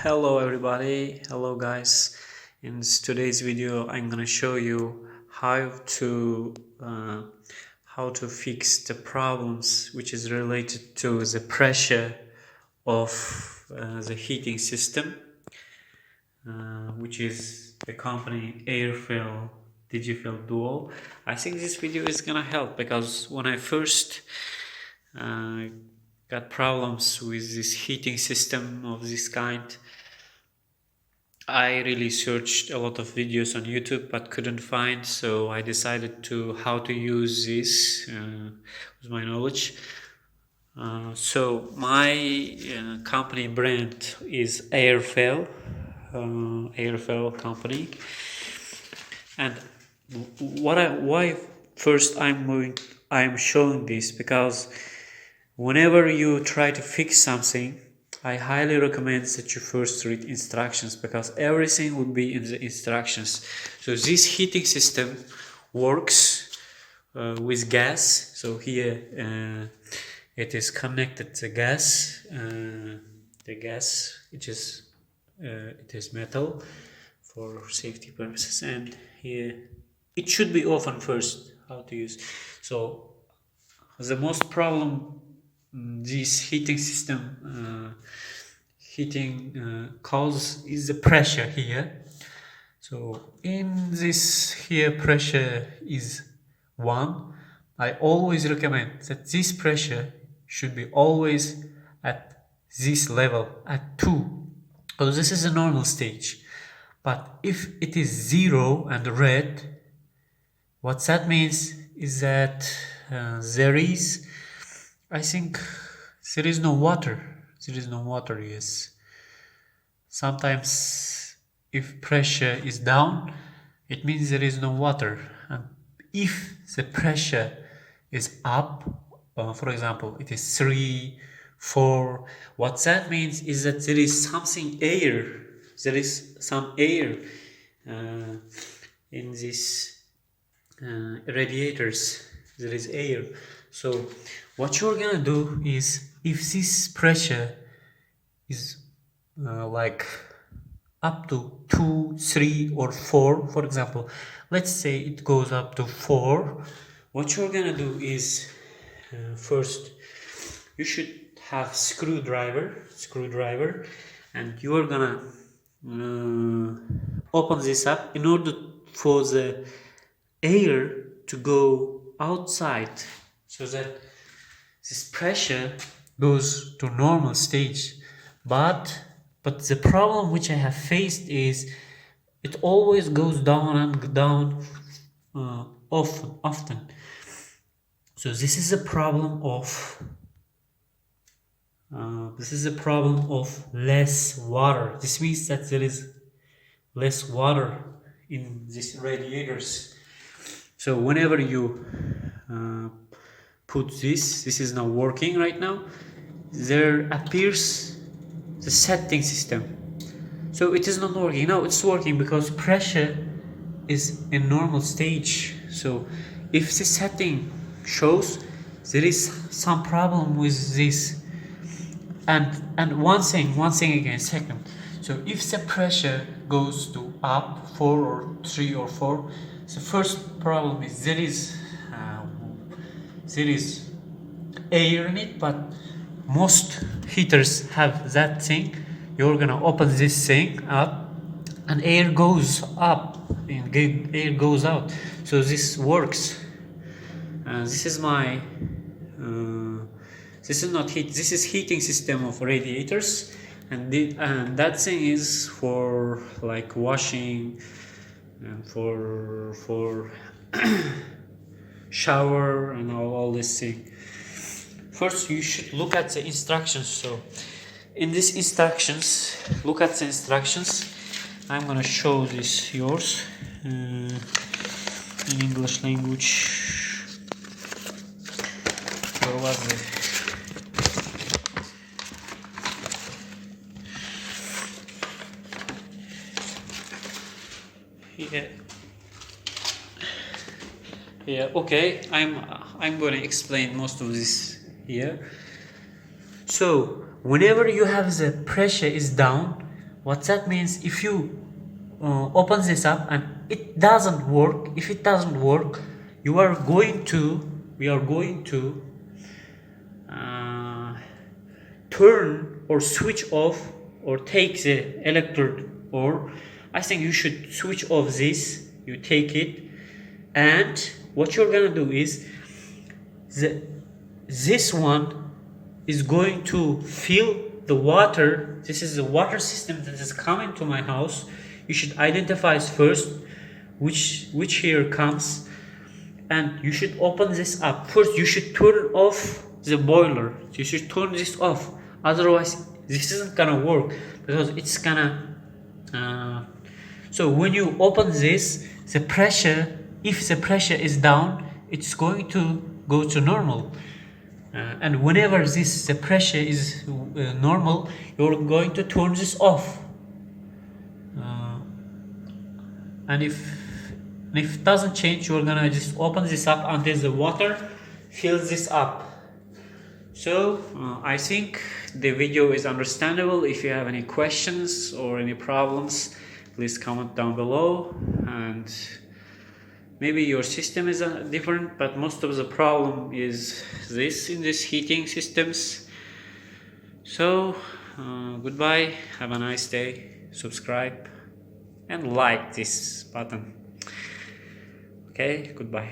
Hello everybody, hello guys. In today's video I'm gonna show you uh, how to fix the problems which is related to the pressure of the heating system, which is the company Airfel Digifel Duo. I think this video is gonna help because when I first uh, got problems with this heating system of this kind, I really searched a lot of videos on YouTube but couldn't find, so I decided to how to use this with my knowledge. So my company brand is Airfel company, and why first I'm showing this because whenever you try to fix something, I highly recommend that you first read instructions because everything will be in the instructions. So this heating system works with gas. So here it is connected to gas. The gas, it is metal for safety purposes, and here it should be open first. How to use? So the most problem this heating system cause is the pressure here. So in this here pressure is 1. I always recommend that this pressure should be always at this level, at 2. So this is a normal stage. But if it is 0 and red, what that means is that I think there is no water. There is no water, yes. Sometimes if pressure is down, it means there is no water. And if the pressure is up, for example, it is 3, 4, what that means is that there is something air. There is some air in these radiators. There is air. So what you're gonna do is, if this pressure is like up to 2, 3 or 4, for example, let's say it goes up to 4, what you're gonna do is first you should have screwdriver, and you are gonna open this up in order for the air to go outside, so that this pressure goes to normal stage. But the problem which I have faced is it always goes down and down often. So this is a problem of less water. This means that there is less water in these radiators. So whenever you put this is not working right now, there appears the setting system. So it is not working. Now it's working because pressure is in normal stage. So if the setting shows there is some problem with this, and one thing again, second. So if the pressure goes to up 4 or 3 or 4, the first problem is there is air in it, but most heaters have that thing. You're gonna open this thing up and air goes up and air goes out. So this works. This is my this is not heat, this is heating system of radiators, and that thing is for like washing and for shower and all this thing. First you should look at the instructions. So in these instructions, look at the instructions. I'm gonna show this yours in English language. Where was it? Yeah, okay, I'm going to explain most of this here. So whenever you have the pressure is down, What that means, if you open this up and it doesn't work, if it doesn't work, we are going to turn or switch off or take the electrode, or I think you should switch off this. You take it, and what you're gonna do is this one is going to fill the water. This is the water system that is coming to my house. You should identify first which here comes, and you should open this up. First you should turn off the boiler. You should turn this off, otherwise this isn't gonna work, because it's gonna so when you open this, the pressure, if the pressure is down, it's going to go to normal. And whenever the pressure is normal, you're going to turn this off. And if it doesn't change, you're gonna just open this up until the water fills this up. So I think the video is understandable. If you have any questions or any problems, please comment down below. And maybe your system is different, but most of the problem is this in these heating systems. So goodbye, have a nice day, subscribe and like this button. Okay, goodbye.